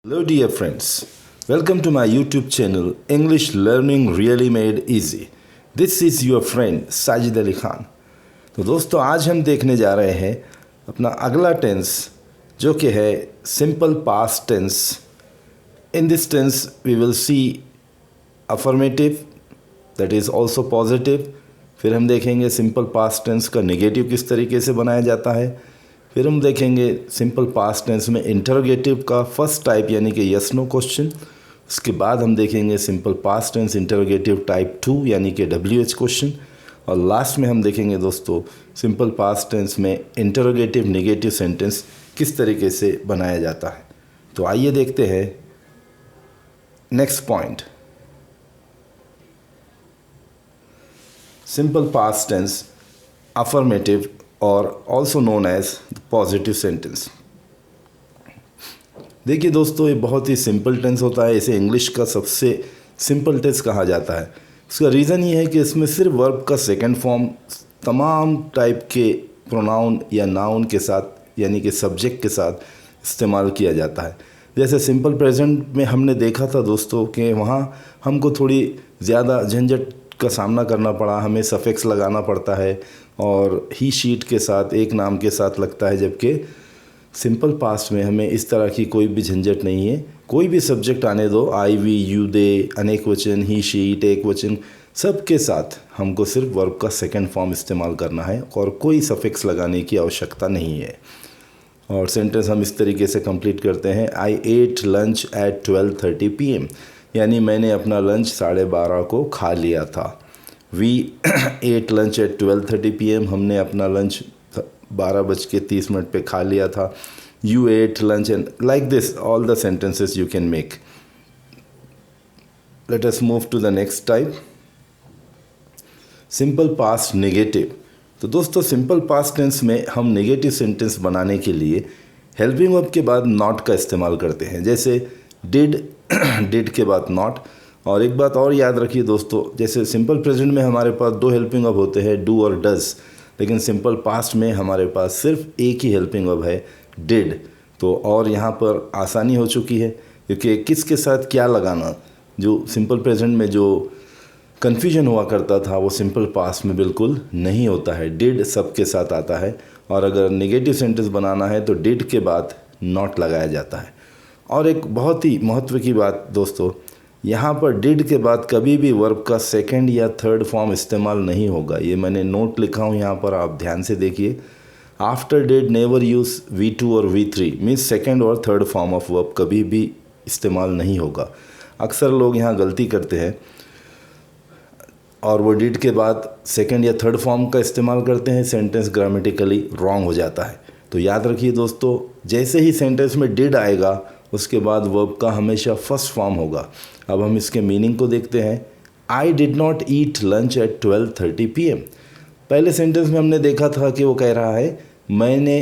Hello, dear friends. Welcome to my YouTube channel, English Learning Really Made Easy. This is your friend Sajid Ali Khan. तो दोस्तों आज हम देखने जा रहे हैं अपना अगला टेंस जो कि है simple past tense. In this tense we will see affirmative that is also positive. फिर हम देखेंगे सिंपल पास्ट टेंस का नेगेटिव किस तरीके से बनाया जाता है. फिर हम देखेंगे सिंपल पास्ट टेंस में इंटरोगेटिव का फर्स्ट टाइप यानी कि यस नो क्वेश्चन. उसके बाद हम देखेंगे simple past tense interrogative type 2 यानी कि WH क्वेश्चन. और लास्ट में हम देखेंगे दोस्तों सिंपल पास्ट टेंस में इंटरोगेटिव नेगेटिव सेंटेंस किस तरीके से बनाया जाता है. तो आइए देखते हैं next point. Simple past tense affirmative और also known as positive sentence. देखिए दोस्तों ये बहुत ही सिंपल टेंस होता है. इसे इंग्लिश का सबसे सिंपल टेंस कहा जाता है. उसका रीज़न ये है कि इसमें सिर्फ वर्ब का सेकंड फॉर्म तमाम टाइप के प्रोनाउन या नाउन के साथ यानी कि सब्जेक्ट के साथ इस्तेमाल किया जाता है. जैसे सिंपल प्रेजेंट में हमने देखा था दोस्तों कि वहाँ हमको थोड़ी ज़्यादा झंझट का सामना करना पड़ा. हमें सफिक्स लगाना पड़ता है और ही शीट के साथ एक नाम के साथ लगता है, जबकि सिंपल पास्ट में हमें इस तरह की कोई भी झंझट नहीं है. कोई भी सब्जेक्ट आने दो, आई वी यू दे, अनेक वचन, ही शीट, एक वचन, सब के साथ हमको सिर्फ वर्ब का सेकंड फॉर्म इस्तेमाल करना है और कोई सफिक्स लगाने की आवश्यकता नहीं है. और सेंटेंस हम इस तरीके से कंप्लीट करते हैं. आई एट लंच एट 12:30 PM यानी मैंने अपना लंच 12:30 को खा लिया था. We ate lunch at 12:30 PM हमने अपना लंच 12:30 पे खा लिया था. You ate lunch and like this all the sentences you can make. Let us move to the next type simple past negative. तो दोस्तों सिंपल पास्ट टेंस में हम नेगेटिव सेंटेंस बनाने के लिए हेल्पिंग वर्ब के बाद नॉट का इस्तेमाल करते हैं. जैसे डिड के बाद नॉट. और एक बात और याद रखिए दोस्तों, जैसे सिंपल प्रेजेंट में हमारे पास दो हेल्पिंग वर्ब होते हैं, डू और डज, लेकिन सिंपल पास्ट में हमारे पास सिर्फ एक ही हेल्पिंग वर्ब है, डिड. तो और यहाँ पर आसानी हो चुकी है क्योंकि किसके साथ क्या लगाना, जो सिंपल प्रेजेंट में जो कन्फ्यूजन हुआ करता था वो सिंपल पास्ट में बिल्कुल नहीं होता है. डिड सबके साथ आता है और अगर नेगेटिव सेंटेंस बनाना है तो डिड के बाद नॉट लगाया जाता है. और एक बहुत ही महत्व की बात दोस्तों, यहाँ पर डिड के बाद कभी भी वर्ब का सेकंड या थर्ड फॉर्म इस्तेमाल नहीं होगा. ये मैंने नोट लिखा हूँ यहाँ पर, आप ध्यान से देखिए. After did never use V2 और V3 मीन्स सेकंड और थर्ड फॉर्म ऑफ वर्ब कभी भी इस्तेमाल नहीं होगा. अक्सर लोग यहाँ गलती करते हैं और वो डिड के बाद सेकंड या थर्ड फॉर्म का इस्तेमाल करते हैं. सेंटेंस ग्रामेटिकली रॉन्ग हो जाता है. तो याद रखिए दोस्तों, जैसे ही सेंटेंस में डिड आएगा उसके बाद वर्ब का हमेशा फर्स्ट फॉर्म होगा. अब हम इसके मीनिंग को देखते हैं. I did not eat lunch at 12:30 PM. पहले सेंटेंस में हमने देखा था कि वो कह रहा है मैंने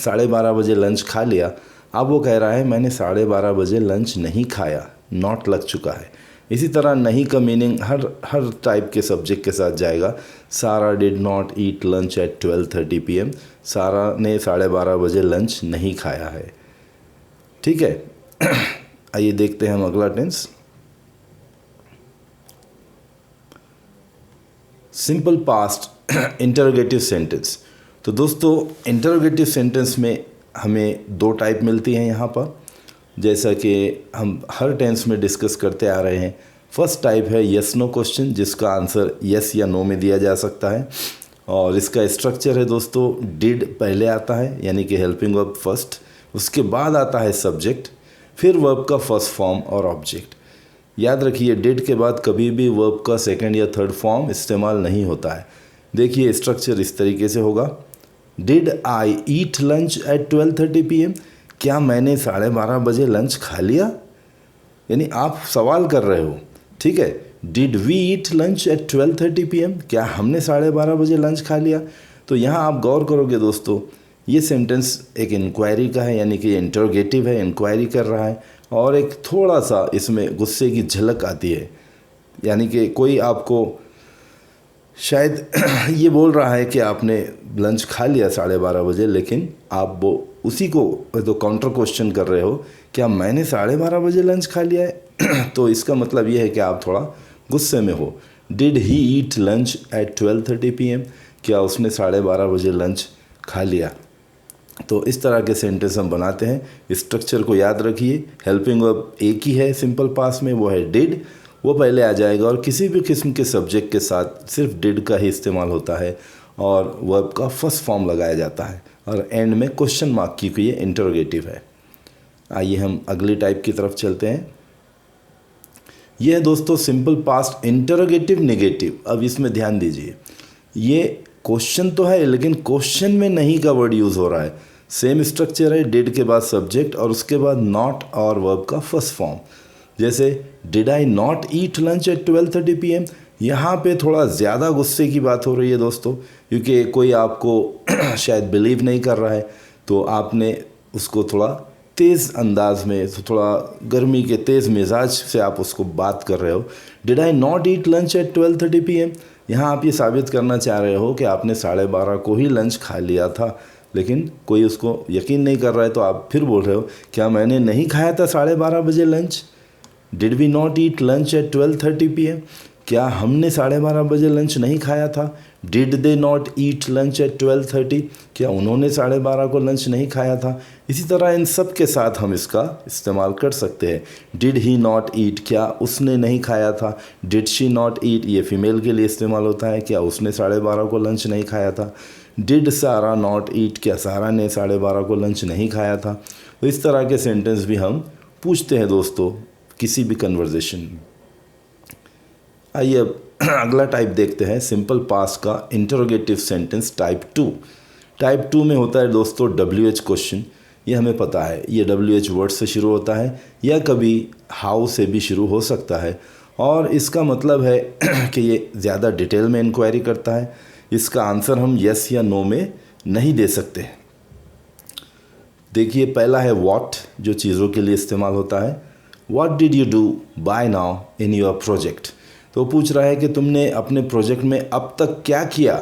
12:30 बजे लंच खा लिया. अब वो कह रहा है मैंने 12:30 बजे लंच नहीं खाया, नॉट लग चुका है. इसी तरह नहीं का मीनिंग हर टाइप के सब्जेक्ट के साथ जाएगा. Sara did not eat lunch at 12:30 PM. सारा ने 12:30 बजे लंच नहीं खाया है. ठीक है. आइए देखते हैं हम अगला tense simple past interrogative sentence. तो दोस्तों इंटरोगेटिव सेंटेंस में हमें दो टाइप मिलती हैं यहाँ पर, जैसा कि हम हर टेंस में डिस्कस करते आ रहे हैं. फर्स्ट टाइप है यस नो क्वेश्चन, जिसका आंसर यस या नो में दिया जा सकता है. और इसका स्ट्रक्चर है दोस्तों, डिड पहले आता है यानी कि हेल्पिंग वर्ब फर्स्ट, उसके बाद आता है सब्जेक्ट, फिर वर्ब का फर्स्ट फॉर्म और ऑब्जेक्ट. याद रखिए डिड के बाद कभी भी वर्ब का सेकंड या थर्ड फॉर्म इस्तेमाल नहीं होता है. देखिए स्ट्रक्चर इस तरीके से होगा. Did I eat lunch at 12:30 PM. क्या मैंने 12:30 बजे लंच खा लिया, यानी आप सवाल कर रहे हो. ठीक है. Did we eat lunch at 12:30 PM. क्या हमने 12:30 बजे लंच खा लिया. तो यहाँ आप गौर करोगे दोस्तों, ये सेंटेंस एक इंक्वायरी का है यानी कि इंटरोगेटिव है, इंक्वायरी कर रहा है. और एक थोड़ा सा इसमें गुस्से की झलक आती है, यानी कि कोई आपको शायद ये बोल रहा है कि आपने लंच खा लिया 12:30 बजे, लेकिन आप वो उसी को तो काउंटर क्वेश्चन कर रहे हो, क्या मैंने 12:30 बजे लंच खा लिया है तो इसका मतलब ये है कि आप थोड़ा गुस्से में हो। Did he eat lunch at 12:30 PM, क्या उसने 12:30 बजे लंच खा लिया। तो इस तरह के सेंटेंस हम बनाते हैं। स्ट्रक्चर को याद रखिए, हेल्पिंग वर्ब एक ही है सिंपल पास्ट में, वो है डिड, वो पहले आ जाएगा और किसी भी किस्म के सब्जेक्ट के साथ सिर्फ डिड का ही इस्तेमाल होता है और वर्ब का फर्स्ट फॉर्म लगाया जाता है और एंड में क्वेश्चन मार्क की हुई इंटरोगेटिव है। आइए हम अगली टाइप की तरफ चलते हैं। यह है दोस्तों सिंपल पास्ट इंटरोगेटिव नेगेटिव। अब इसमें ध्यान दीजिए, ये क्वेश्चन तो है लेकिन क्वेश्चन में नहीं का वर्ड यूज़ हो रहा है। सेम स्ट्रक्चर है, डिड के बाद सब्जेक्ट और उसके बाद नॉट और वर्ब का फर्स्ट फॉर्म। जैसे did I not eat lunch at 12:30 PM, यहाँ पे थोड़ा ज़्यादा गुस्से की बात हो रही है दोस्तों, क्योंकि कोई आपको शायद बिलीव नहीं कर रहा है, तो आपने उसको थोड़ा तेज़ अंदाज में, तो थोड़ा गर्मी के तेज़ मिजाज से आप उसको बात कर रहे हो। Did I not eat lunch at 12:30 PM, यहाँ आप ये साबित करना चाह रहे हो कि आपने 12:30 को ही लंच खा लिया था, लेकिन कोई उसको यकीन नहीं कर रहा है, तो आप फिर बोल रहे हो क्या मैंने नहीं खाया था 12:30 बजे lunch. Did we not eat lunch at 12:30 PM, क्या हमने 12:30 बजे लंच नहीं खाया था। Did they not eat lunch at 12:30, क्या उन्होंने 12:30 को लंच नहीं खाया था। इसी तरह इन सब के साथ हम इसका इस्तेमाल कर सकते हैं। डिड ही नॉट ईट, क्या उसने नहीं खाया था। डिड शी नॉट ईट, ये फीमेल के लिए इस्तेमाल होता है, क्या उसने 12:30 को लंच नहीं खाया था। डिड सारा नॉट ईट, क्या सारा ने 12:30 को लंच नहीं खाया था। तो इस तरह के सेंटेंस भी हम पूछते हैं दोस्तों किसी भी कन्वर्जेशन में। आइए अब अगला टाइप देखते हैं, सिंपल पास्ट का इंटरोगेटिव सेंटेंस टाइप 2। टाइप 2 में होता है दोस्तों WH क्वेश्चन। ये हमें पता है, ये WH वर्ड से शुरू होता है या कभी हाउ से भी शुरू हो सकता है और इसका मतलब है कि ये ज़्यादा डिटेल में इंक्वायरी करता है। इसका आंसर हम यस या नो में नहीं दे सकते। देखिए पहला है व्हाट, जो चीज़ों के लिए इस्तेमाल होता है। What did you do by now in your project, तो पूछ रहा है कि तुमने अपने प्रोजेक्ट में अब तक क्या किया,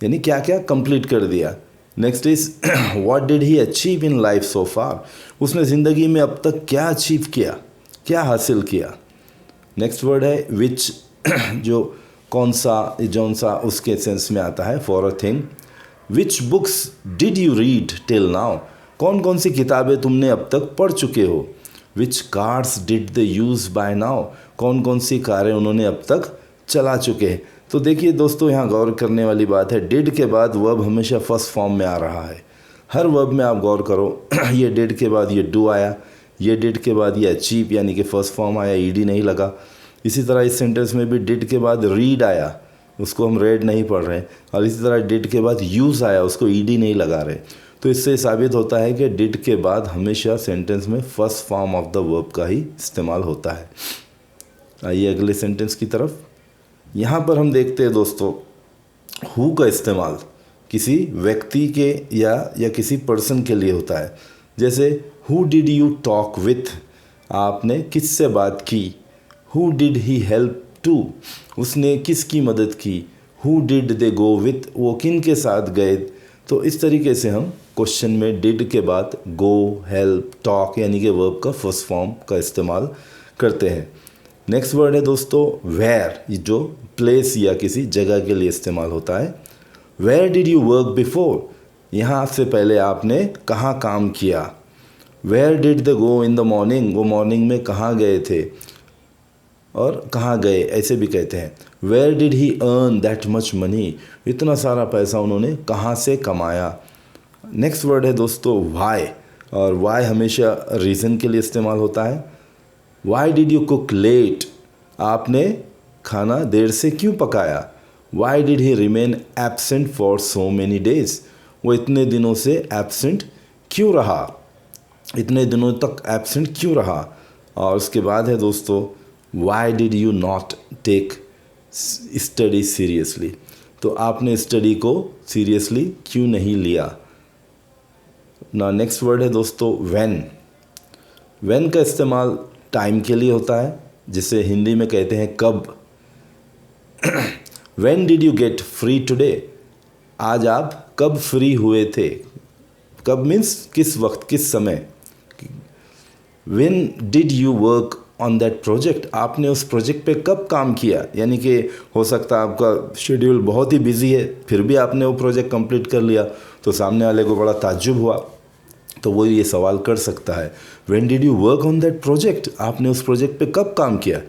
यानी क्या क्या कंप्लीट कर दिया। Next is what did he achieve in life so far, उसने ज़िंदगी में अब तक क्या अचीव किया, क्या हासिल किया। नेक्स्ट वर्ड है विच, जो कौन सा, जौन सा उसके सेंस में आता है for a thing. Which books did you read till now, कौन कौन सी किताबें तुमने अब तक पढ़ चुके हो। Which cars did they use by now, कौन कौन सी कारें उन्होंने अब तक चला चुके हैं। तो देखिए दोस्तों यहाँ गौर करने वाली बात है, डिड के बाद वर्ब हमेशा फर्स्ट फॉर्म में आ रहा है। हर वर्ब में आप गौर करो ये डिड के बाद ये डू आया, ये डिड के बाद ये अचीव यानी कि फर्स्ट फॉर्म आया, ईडी नहीं लगा। इसी तरह इस सेंटेंस में भी डिड के बाद रीड आया, उसको हम रेड नहीं पढ़ रहे, और इसी तरह डिड के बाद यूज़ आया, उसको ईडी नहीं लगा रहे। तो इससे साबित होता है कि डिड के बाद हमेशा सेंटेंस में first form of the verb का ही इस्तेमाल होता है। आइए अगले सेंटेंस की तरफ। यहाँ पर हम देखते हैं दोस्तों हु का इस्तेमाल किसी व्यक्ति के या किसी पर्सन के लिए होता है। जैसे who did you talk with, आपने किससे बात की। Who did he help to, उसने किसकी मदद की। Who did they go with, वो किन के साथ गए। तो इस तरीके से हम क्वेश्चन में डिड के बाद गो, हेल्प, टॉक यानी कि वर्ब का फर्स्ट फॉर्म का इस्तेमाल करते हैं। नेक्स्ट वर्ड है दोस्तों वेयर, जो प्लेस या किसी जगह के लिए इस्तेमाल होता है। Where did you work before, यहाँ से पहले आपने कहाँ काम किया। Where did they go in the morning, वो मॉर्निंग में कहाँ गए थे और कहाँ गए ऐसे भी कहते हैं। Where did he earn that much money, इतना सारा पैसा उन्होंने कहाँ से कमाया। नेक्स्ट वर्ड है दोस्तों वाई, और वाई हमेशा रीज़न के लिए इस्तेमाल होता है। Why did you cook late, आपने खाना देर से क्यों पकाया। Why did he remain absent for so many days, वो इतने दिनों से एब्सेंट क्यों रहा, इतने दिनों तक एब्सेंट क्यों रहा। और उसके बाद है दोस्तों Y did you not tech study seriously, तो आपने स्टडी को सीरियसली क्यों नहीं लिया ना। नेक्स्ट वर्ड है दोस्तों व्हेन। व्हेन का इस्तेमाल टाइम के लिए होता है, जिसे हिंदी में कहते हैं कब। When did you get free today, आज आप कब फ्री हुए थे, कब मीन्स किस वक्त, किस समय. When did you work on that project? आपने उस प्रोजेक्ट पे कब काम किया. यानी कि हो सकता है आपका शेड्यूल बहुत ही बिजी है, फिर भी आपने वो प्रोजेक्ट कंप्लीट कर लिया, तो सामने वाले को बड़ा ताज्जुब हुआ, तो वो ये सवाल कर सकता है, When did you work on that project? आपने उस प्रोजेक्ट पे कब काम किया.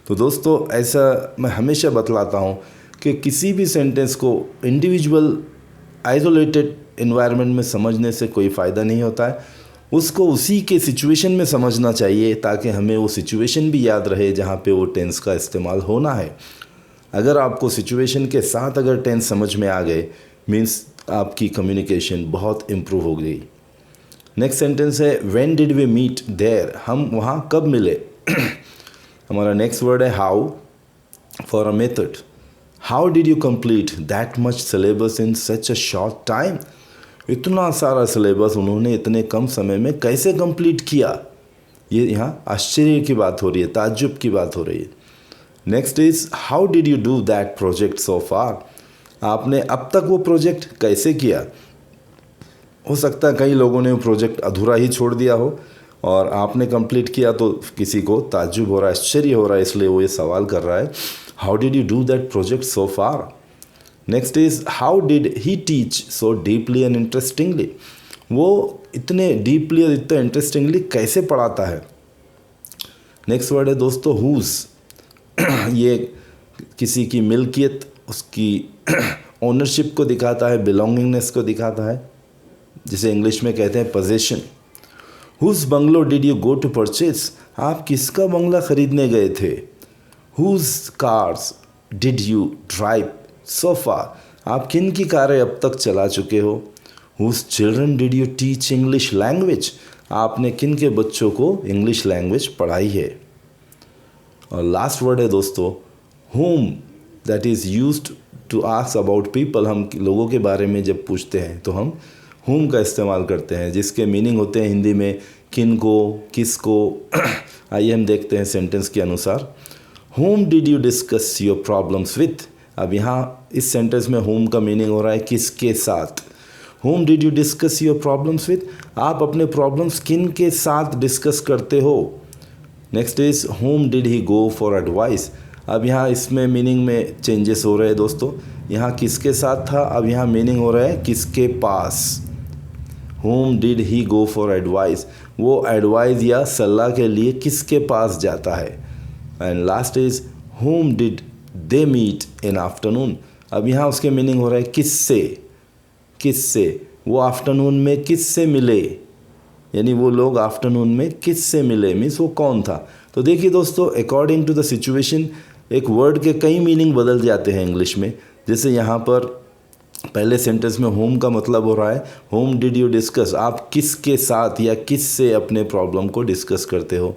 तो दोस्तों ऐसा मैं हमेशा बतलाता हूँ कि किसी भी सेंटेंस को इंडिविजुअल आइसोलेटेड एनवायरनमेंट में समझने से कोई फ़ायदा नहीं होता है. उसको उसी के सिचुएशन में समझना चाहिए, ताकि हमें वो सिचुएशन भी याद रहे जहाँ पे वो टेंस का इस्तेमाल होना है. अगर आपको सिचुएशन के साथ अगर टेंस समझ में आ गए, मीन्स आपकी कम्युनिकेशन बहुत इम्प्रूव हो गई. नेक्स्ट सेंटेंस है when did we meet there. हम वहाँ कब मिले. हमारा नेक्स्ट वर्ड है how for a method. How did you complete that much syllabus in such a short time. इतना सारा सिलेबस उन्होंने इतने कम समय में कैसे कंप्लीट किया. ये यहाँ आश्चर्य की बात हो रही है, ताज्जुब की बात हो रही है. Next is how did you do that project so far. आपने अब तक वो प्रोजेक्ट कैसे किया. हो सकता है कई लोगों ने वो प्रोजेक्ट अधूरा ही छोड़ दिया हो और आपने कंप्लीट किया, तो किसी को ताज्जुब हो रहा है, आश्चर्य हो रहा है, इसलिए वो ये सवाल कर रहा है how did you do that project so far. Next is how did he teach so deeply and interestingly. वो इतने डीपली और इतने इंटरेस्टिंगली कैसे पढ़ाता है. नेक्स्ट वर्ड है दोस्तों हुज़. ये किसी की मिल्कियत, उसकी ओनरशिप को दिखाता है, बिलोंगिंगनेस को दिखाता है, जिसे इंग्लिश में कहते हैं possession. Whose bungalow did you go to purchase. आप किसका बंगला ख़रीदने गए थे. Whose cars did you drive so far. आप किन की कारें अब तक चला चुके हो. Whose children did you teach English language. आपने किन के बच्चों को इंग्लिश लैंग्वेज पढ़ाई है. और लास्ट वर्ड है दोस्तों whom. That is used to ask about people. हम लोगों के बारे में जब पूछते हैं तो हम whom का इस्तेमाल करते हैं, जिसके मीनिंग होते हैं हिंदी में किन को, किसको. आइए हम देखते हैं सेंटेंस के अनुसार. whom did you discuss your problems with. अब यहाँ इस सेंटेंस में whom का मीनिंग हो रहा है किसके साथ. whom did you discuss your problems with. आप अपने प्रॉब्लम्स किन के साथ डिस्कस करते हो. Next is whom did he go for advice. अब यहाँ इसमें मीनिंग में चेंजेस हो रहे हैं दोस्तों. यहाँ किसके साथ था, अब यहाँ मीनिंग हो रहा है किसके पास. whom did he go for advice. वो एडवाइस या सलाह के लिए किसके पास जाता है. And last is whom did they meet in afternoon. अब यहाँ उसके मीनिंग हो रहा है किससे. किससे वो आफ्टरनून में किससे मिले, यानी वो लोग आफ्टरनून में किससे मिले, मीन्स वो कौन था. तो देखिए दोस्तों अकॉर्डिंग टू द सिचुएशन एक वर्ड के कई मीनिंग बदल जाते हैं इंग्लिश में. जैसे यहाँ पर पहले सेंटेंस में होम का मतलब हो रहा है होम डिड यू डिस्कस. आप किसके साथ या किस से अपने प्रॉब्लम को डिस्कस करते हो.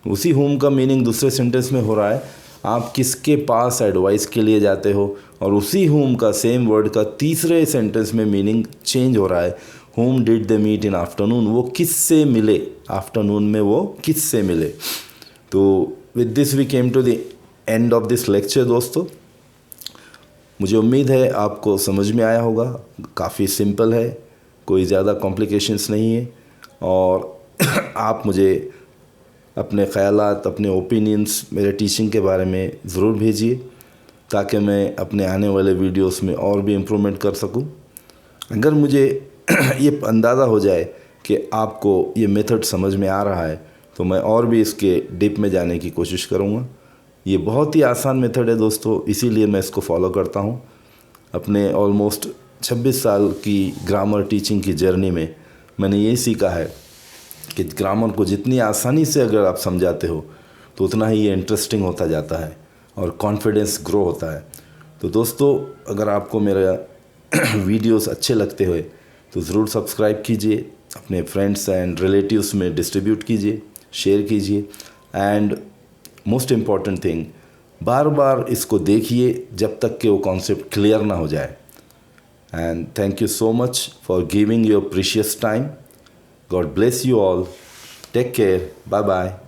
उसी होम का मीनिंग दूसरे सेंटेंस में हो रहा है आप किसके पास एडवाइस के लिए जाते हो. और उसी होम का सेम वर्ड का तीसरे सेंटेंस में मीनिंग चेंज हो रहा है whom did they meet in afternoon. वो किस से मिले, आफ्टरनून में वो किस से मिले. तो with this we came to the end of this lecture दोस्तों. मुझे उम्मीद है आपको समझ में आया होगा. काफ़ी सिंपल है, कोई ज़्यादा कॉम्प्लिकेशंस नहीं है. और आप मुझे अपने ख़यालात, अपने ओपिनियंस मेरे टीचिंग के बारे में ज़रूर भेजिए, ताकि मैं अपने आने वाले वीडियोस में और भी इम्प्रूवमेंट कर सकूं. अगर मुझे ये अंदाज़ा हो जाए कि आपको ये मेथड समझ में आ रहा है, तो मैं और भी इसके डीप में जाने की कोशिश करूँगा. ये बहुत ही आसान मेथड है दोस्तों, इसीलिए मैं इसको फॉलो करता हूँ. अपने ऑलमोस्ट 26 साल की ग्रामर टीचिंग की जर्नी में मैंने ये सीखा है कि ग्रामर को जितनी आसानी से अगर आप समझाते हो तो उतना ही ये इंटरेस्टिंग होता जाता है और कॉन्फिडेंस ग्रो होता है. तो दोस्तों अगर आपको मेरा वीडियोस अच्छे लगते हुए तो ज़रूर सब्सक्राइब कीजिए, अपने फ्रेंड्स एंड रिलेटिव्स में डिस्ट्रीब्यूट कीजिए, शेयर कीजिए. एंड मोस्ट इम्पॉर्टेंट थिंग, बार बार इसको देखिए जब तक कि वो कॉन्सेप्ट क्लियर ना हो जाए. And thank you so much for giving your precious time. God bless you all. Take care. Bye bye.